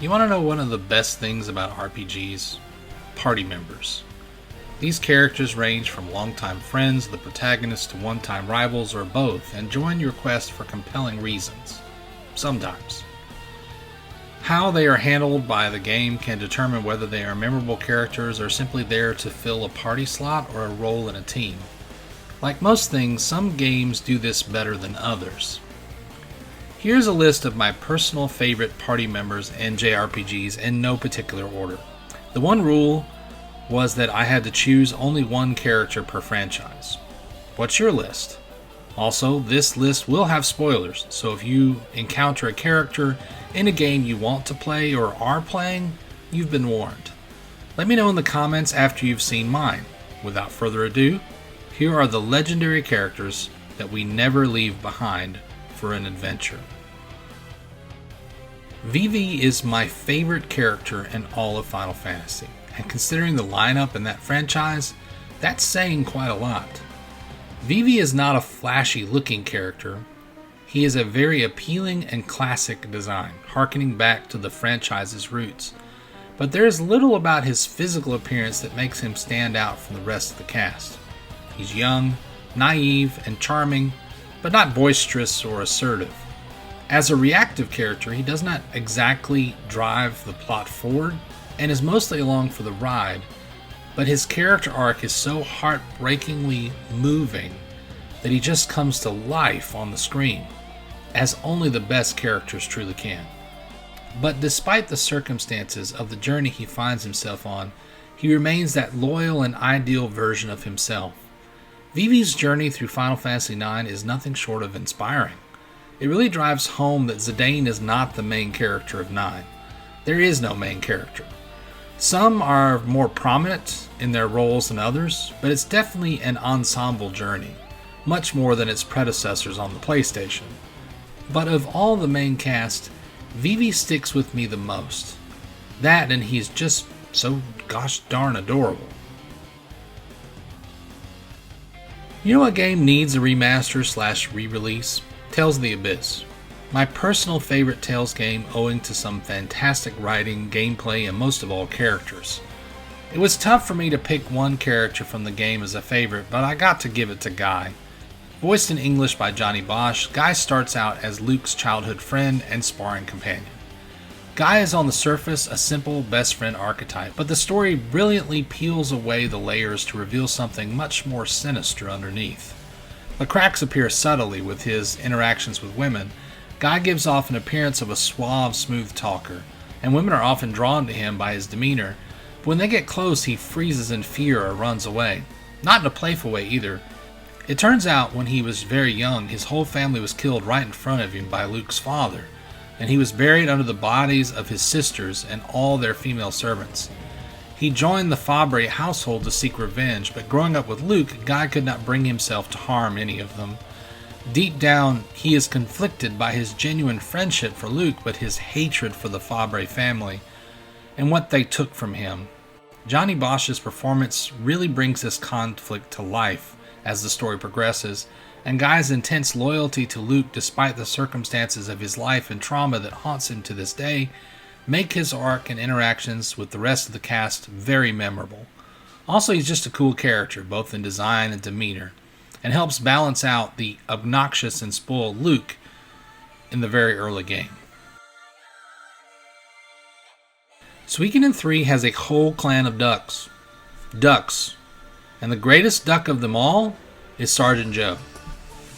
You want to know one of the best things about RPGs? Party members. These characters range from longtime friends, the protagonist, to one-time rivals, or both, and join your quest for compelling reasons. Sometimes. How they are handled by the game can determine whether they are memorable characters or simply there to fill a party slot or a role in a team. Like most things, some games do this better than others. Here's a list of my personal favorite party members in JRPGs in no particular order. The one rule was that I had to choose only one character per franchise. What's your list? Also, this list will have spoilers, so if you encounter a character in a game you want to play or are playing, you've been warned. Let me know in the comments after you've seen mine. Without further ado, here are the legendary characters that we never leave behind for an adventure. Vivi is my favorite character in all of Final Fantasy, and considering the lineup in that franchise, that's saying quite a lot. Vivi is not a flashy looking character. He is a very appealing and classic design, harkening back to the franchise's roots, but there is little about his physical appearance that makes him stand out from the rest of the cast. He's young, naive, and charming, but not boisterous or assertive. As a reactive character, he does not exactly drive the plot forward and is mostly along for the ride, but his character arc is so heartbreakingly moving that he just comes to life on the screen, as only the best characters truly can. But despite the circumstances of the journey he finds himself on, he remains that loyal and ideal version of himself. Vivi's journey through Final Fantasy IX is nothing short of inspiring. It really drives home that Zidane is not the main character of 9. There is no main character. Some are more prominent in their roles than others, but it's definitely an ensemble journey, much more than its predecessors on the PlayStation. But of all the main cast, Vivi sticks with me the most. That and he's just so gosh darn adorable. You know what game needs a remaster / re-release? Tales of the Abyss. My personal favorite Tales game owing to some fantastic writing, gameplay, and most of all characters. It was tough for me to pick one character from the game as a favorite, but I got to give it to Guy. Voiced in English by Johnny Bosch, Guy starts out as Luke's childhood friend and sparring companion. Guy is on the surface a simple best friend archetype, but the story brilliantly peels away the layers to reveal something much more sinister underneath. The cracks appear subtly with his interactions with women. Guy gives off an appearance of a suave, smooth talker, and women are often drawn to him by his demeanor, but when they get close he freezes in fear or runs away. Not in a playful way either. It turns out when he was very young, his whole family was killed right in front of him by Luke's father, and he was buried under the bodies of his sisters and all their female servants. He joined the Fabre household to seek revenge, but growing up with Luke, Guy could not bring himself to harm any of them. Deep down, he is conflicted by his genuine friendship for Luke, but his hatred for the Fabre family and what they took from him. Johnny Bosch's performance really brings this conflict to life as the story progresses, and Guy's intense loyalty to Luke despite the circumstances of his life and trauma that haunts him to this day make his arc and interactions with the rest of the cast very memorable. Also, he's just a cool character, both in design and demeanor, and helps balance out the obnoxious and spoiled Luke in the very early game. Suikoden 3 has a whole clan of ducks. Ducks. And the greatest duck of them all is Sergeant Joe.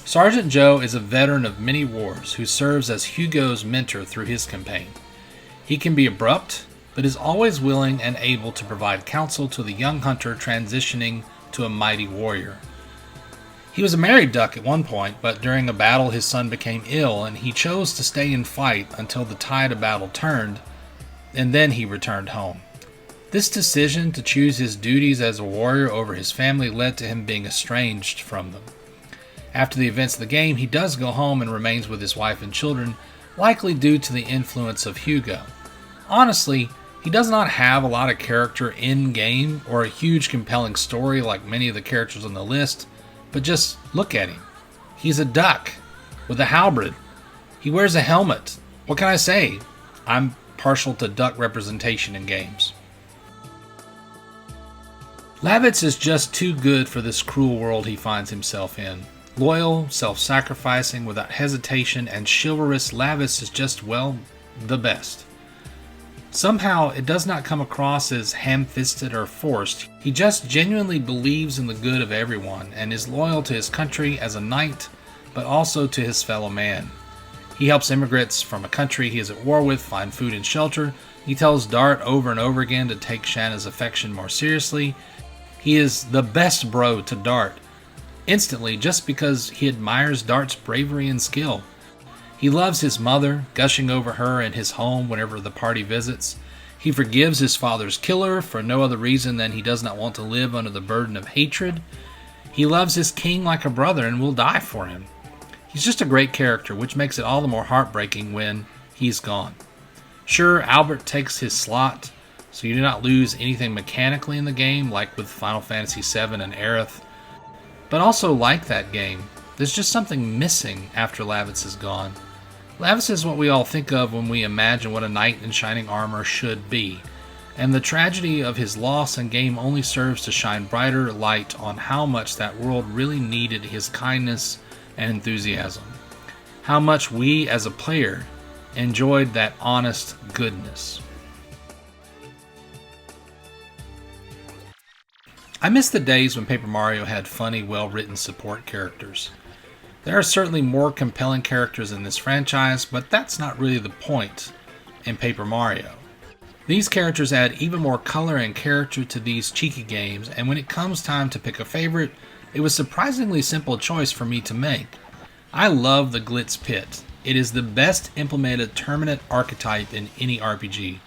Sergeant Joe is a veteran of many wars who serves as Hugo's mentor through his campaign. He can be abrupt, but is always willing and able to provide counsel to the young hunter transitioning to a mighty warrior. He was a married duck at one point, but during a battle his son became ill and he chose to stay and fight until the tide of battle turned, and then he returned home. This decision to choose his duties as a warrior over his family led to him being estranged from them. After the events of the game, he does go home and remains with his wife and children, likely due to the influence of Hugo. Honestly, he does not have a lot of character in-game or a huge compelling story like many of the characters on the list, but just look at him. He's a duck with a halberd. He wears a helmet. What can I say? I'm partial to duck representation in games. Lavitz is just too good for this cruel world he finds himself in. Loyal, self-sacrificing, without hesitation, and chivalrous, Lavitz is just, well, the best. Somehow, it does not come across as ham-fisted or forced. He just genuinely believes in the good of everyone and is loyal to his country as a knight, but also to his fellow man. He helps immigrants from a country he is at war with find food and shelter. He tells Dart over and over again to take Shanna's affection more seriously. He is the best bro to Dart, instantly, just because he admires Dart's bravery and skill. He loves his mother, gushing over her in his home whenever the party visits. He forgives his father's killer for no other reason than he does not want to live under the burden of hatred. He loves his king like a brother and will die for him. He's just a great character, which makes it all the more heartbreaking when he's gone. Sure, Albert takes his slot, so you do not lose anything mechanically in the game, like with Final Fantasy VII and Aerith. But also, like that game, there's just something missing after Lavitz is gone. Lavitz is what we all think of when we imagine what a knight in shining armor should be, and the tragedy of his loss in game only serves to shine brighter light on how much that world really needed his kindness and enthusiasm. How much we, as a player, enjoyed that honest goodness. I miss the days when Paper Mario had funny, well-written support characters. There are certainly more compelling characters in this franchise, but that's not really the point in Paper Mario. These characters add even more color and character to these cheeky games, and when it comes time to pick a favorite, it was a surprisingly simple choice for me to make. I love the Glitz Pit. It is the best implemented Terminate archetype in any RPG.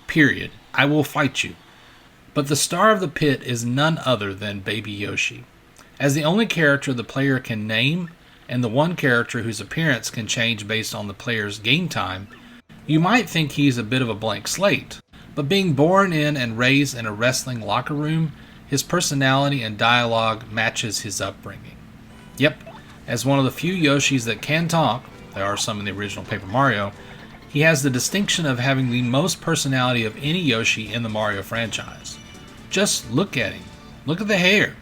Period. I will fight you. But the star of the pit is none other than Baby Yoshi. As the only character the player can name, and the one character whose appearance can change based on the player's game time, you might think he's a bit of a blank slate. But being born in and raised in a wrestling locker room, his personality and dialogue matches his upbringing. Yep, as one of the few Yoshis that can talk, there are some in the original Paper Mario, he has the distinction of having the most personality of any Yoshi in the Mario franchise. Just look at him. Look at the hair.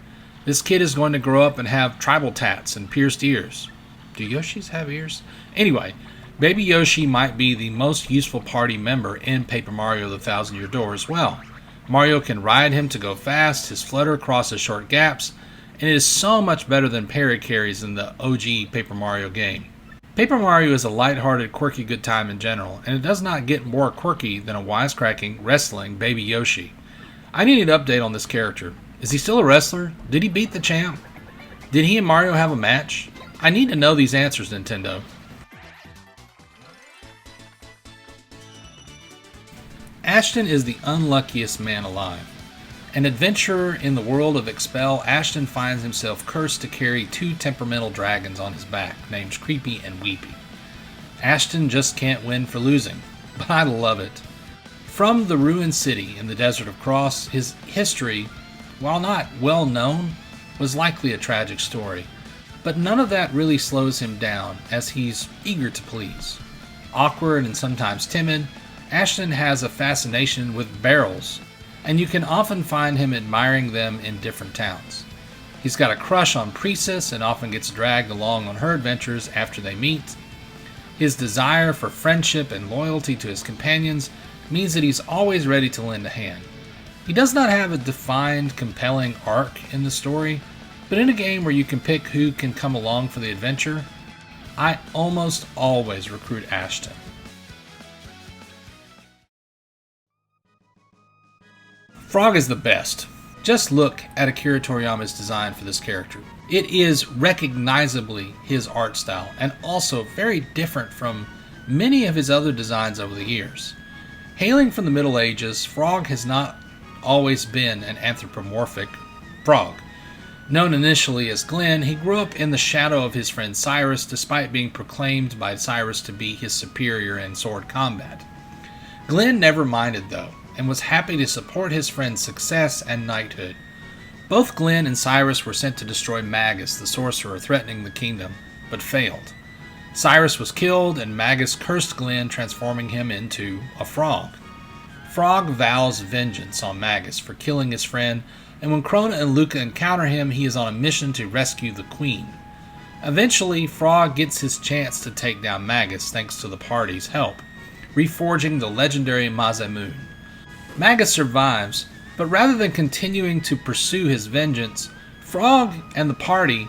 This kid is going to grow up and have tribal tats and pierced ears. Do Yoshis have ears? Anyway, Baby Yoshi might be the most useful party member in Paper Mario the Thousand Year Door as well. Mario can ride him to go fast, his flutter crosses short gaps, and it is so much better than parry carries in the OG Paper Mario game. Paper Mario is a lighthearted, quirky good time in general, and it does not get more quirky than a wisecracking, wrestling Baby Yoshi. I need an update on this character. Is he still a wrestler? Did he beat the champ? Did he and Mario have a match? I need to know these answers, Nintendo. Ashton is the unluckiest man alive. An adventurer in the world of Expel, Ashton finds himself cursed to carry two temperamental dragons on his back, named Creepy and Weepy. Ashton just can't win for losing, but I love it. From the ruined city in the Desert of Cross, his history, while not well known, was likely a tragic story. But none of that really slows him down, as he's eager to please. Awkward and sometimes timid, Ashton has a fascination with barrels, and you can often find him admiring them in different towns. He's got a crush on Priestess and often gets dragged along on her adventures after they meet. His desire for friendship and loyalty to his companions means that he's always ready to lend a hand. He does not have a defined, compelling arc in the story, but in a game where you can pick who can come along for the adventure, I almost always recruit Ashton. Frog is the best. Just look at Akira Toriyama's design for this character. It is recognizably his art style, and also very different from many of his other designs over the years. Hailing from the Middle Ages, Frog has not always been an anthropomorphic frog. Known initially as Glenn, he grew up in the shadow of his friend Cyrus, despite being proclaimed by Cyrus to be his superior in sword combat. Glenn never minded though, and was happy to support his friend's success and knighthood. Both Glenn and Cyrus were sent to destroy Magus, the sorcerer threatening the kingdom, but failed. Cyrus was killed, and Magus cursed Glenn, transforming him into a frog. Frog vows vengeance on Magus for killing his friend, and when Krona and Luca encounter him, he is on a mission to rescue the Queen. Eventually, Frog gets his chance to take down Magus thanks to the party's help, reforging the legendary Masamune. Magus survives, but rather than continuing to pursue his vengeance, Frog and the party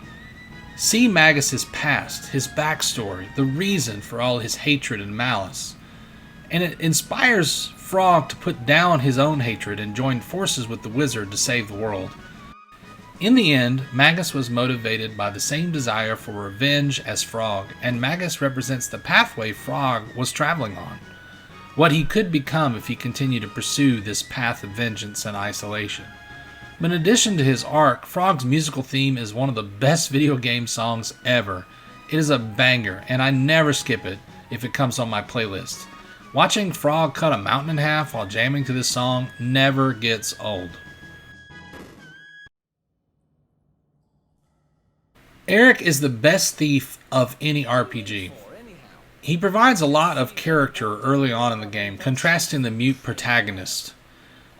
see Magus' past, his backstory, the reason for all his hatred and malice. And it inspires Frog to put down his own hatred and join forces with the wizard to save the world. In the end, Magus was motivated by the same desire for revenge as Frog, and Magus represents the pathway Frog was traveling on. What he could become if he continued to pursue this path of vengeance and isolation. But in addition to his arc, Frog's musical theme is one of the best video game songs ever. It is a banger, and I never skip it if it comes on my playlist. Watching Frog cut a mountain in half while jamming to this song never gets old. Eric is the best thief of any RPG. He provides a lot of character early on in the game, contrasting the mute protagonist.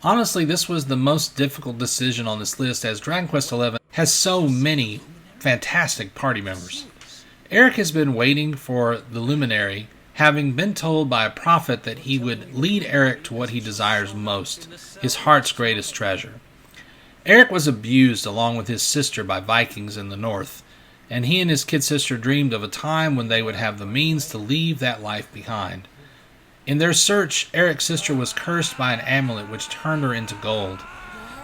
Honestly, this was the most difficult decision on this list, as Dragon Quest XI has so many fantastic party members. Eric has been waiting for the Luminary, having been told by a prophet that he would lead Eric to what he desires most, his heart's greatest treasure. Eric was abused along with his sister by Vikings in the north, and he and his kid sister dreamed of a time when they would have the means to leave that life behind. In their search, Eric's sister was cursed by an amulet which turned her into gold.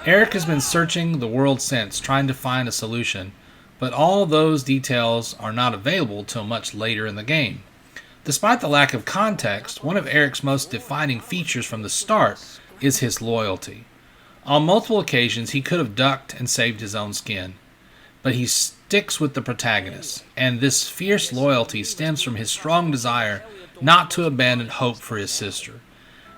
Eric has been searching the world since, trying to find a solution, but all those details are not available till much later in the game. Despite the lack of context, one of Eric's most defining features from the start is his loyalty. On multiple occasions, he could have ducked and saved his own skin, but he sticks with the protagonist, and this fierce loyalty stems from his strong desire not to abandon hope for his sister.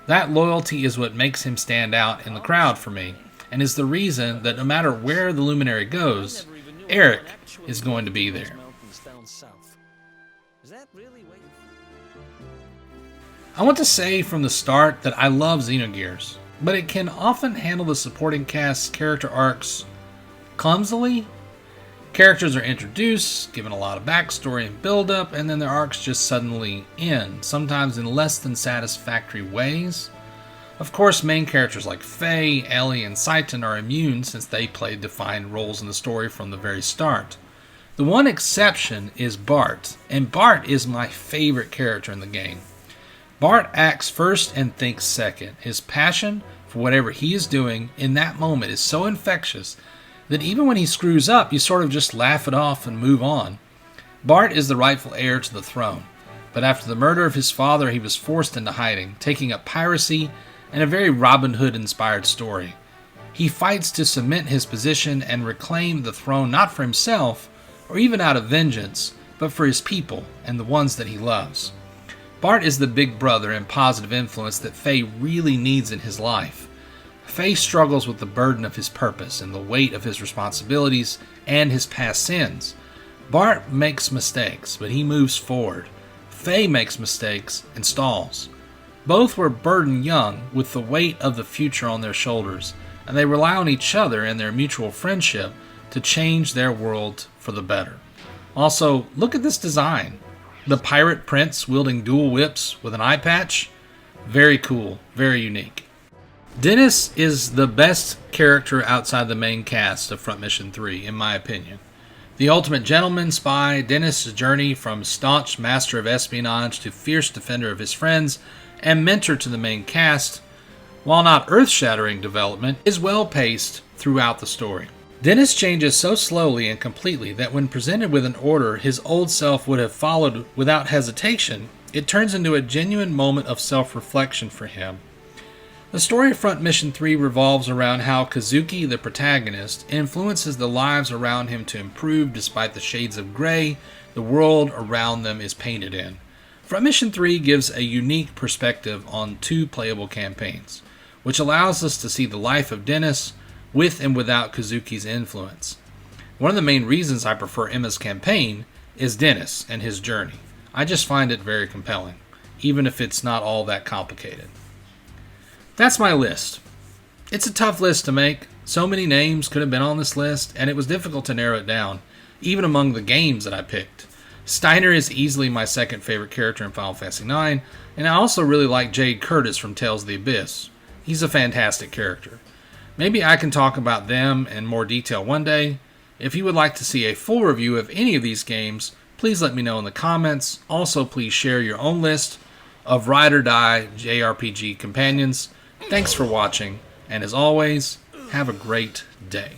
That loyalty is what makes him stand out in the crowd for me, and is the reason that no matter where the Luminary goes, Eric is going to be there. I want to say from the start that I love Xenogears, but it can often handle the supporting cast's character arcs clumsily. Characters are introduced, given a lot of backstory and build-up, and then their arcs just suddenly end, sometimes in less than satisfactory ways. Of course, main characters like Faye, Ellie, and Saiton are immune since they played defined roles in the story from the very start. The one exception is Bart, and Bart is my favorite character in the game. Bart acts first and thinks second. His passion for whatever he is doing in that moment is so infectious that even when he screws up, you sort of just laugh it off and move on. Bart is the rightful heir to the throne, but after the murder of his father, he was forced into hiding, taking up piracy and a very Robin Hood-inspired story. He fights to cement his position and reclaim the throne not for himself, or even out of vengeance, but for his people and the ones that he loves. Bart is the big brother and positive influence that Faye really needs in his life. Faye struggles with the burden of his purpose and the weight of his responsibilities and his past sins. Bart makes mistakes, but he moves forward. Faye makes mistakes and stalls. Both were burdened young with the weight of the future on their shoulders, and they rely on each other and their mutual friendship to change their world for the better. Also, look at this design. The pirate prince wielding dual whips with an eye patch. Very cool, very unique. Dennis is the best character outside the main cast of Front Mission 3, in my opinion. The ultimate gentleman spy, Dennis' journey from staunch master of espionage to fierce defender of his friends and mentor to the main cast, while not earth-shattering development, is well-paced throughout the story. Dennis changes so slowly and completely that when presented with an order his old self would have followed without hesitation, it turns into a genuine moment of self-reflection for him. The story of Front Mission 3 revolves around how Kazuki, the protagonist, influences the lives around him to improve despite the shades of gray the world around them is painted in. Front Mission 3 gives a unique perspective on two playable campaigns, which allows us to see the life of Dennis with and without Kazuki's influence. One of the main reasons I prefer Emma's campaign is Dennis and his journey. I just find it very compelling, even if it's not all that complicated. That's my list. It's a tough list to make. So many names could have been on this list, and it was difficult to narrow it down, even among the games that I picked. Steiner is easily my second favorite character in Final Fantasy IX, and I also really like Jade Curtis from Tales of the Abyss. He's a fantastic character. Maybe I can talk about them in more detail one day. If you would like to see a full review of any of these games, please let me know in the comments. Also, please share your own list of Ride or Die JRPG companions. Thanks for watching, and as always, have a great day.